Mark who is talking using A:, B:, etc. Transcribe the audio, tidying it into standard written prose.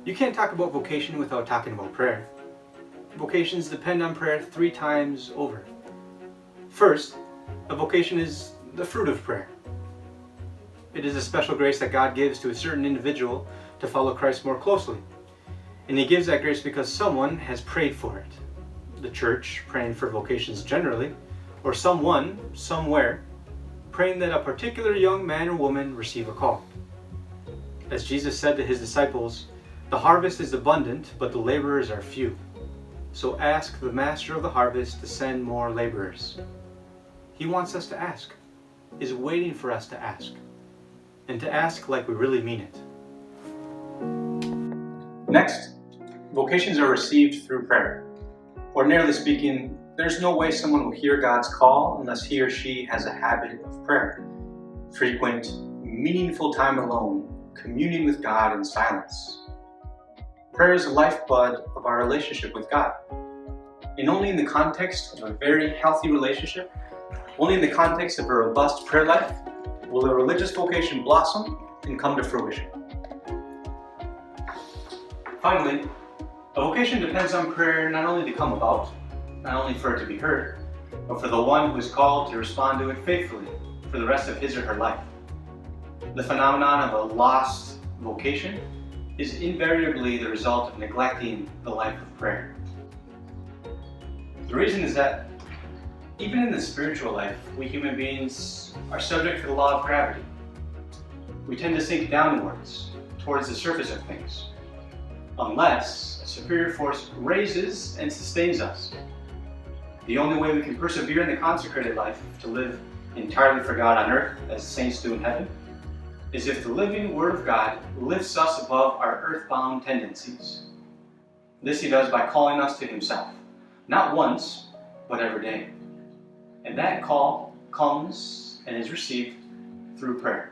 A: You can't talk about vocation without talking about prayer. Vocations depend on prayer 3 times over. First, a vocation is the fruit of prayer. It is a special grace that God gives to a certain individual to follow Christ more closely. And He gives that grace because someone has prayed for it. The church praying for vocations generally, or someone, somewhere, praying that a particular young man or woman receive a call. As Jesus said to His disciples, "The harvest is abundant, but the laborers are few. So ask the master of the harvest to send more laborers." He wants us to ask, is waiting for us to ask, and to ask like we really mean it. Next, vocations are received through prayer. Ordinarily speaking, there's no way someone will hear God's call unless he or she has a habit of prayer. Frequent, meaningful time alone, communing with God in silence. Prayer is the lifeblood of our relationship with God. And only in the context of a very healthy relationship, only in the context of a robust prayer life, will a religious vocation blossom and come to fruition. Finally, a vocation depends on prayer not only to come about, not only for it to be heard, but for the one who is called to respond to it faithfully for the rest of his or her life. The phenomenon of a lost vocation is invariably the result of neglecting the life of prayer. The reason is that even in the spiritual life, we human beings are subject to the law of gravity. We tend to sink downwards, towards the surface of things, unless a superior force raises and sustains us. The only way we can persevere in the consecrated life, to live entirely for God on earth, as the saints do in heaven, is if the living Word of God lifts us above our earthbound tendencies. This He does by calling us to Himself, not once, but every day. And that call comes and is received through prayer.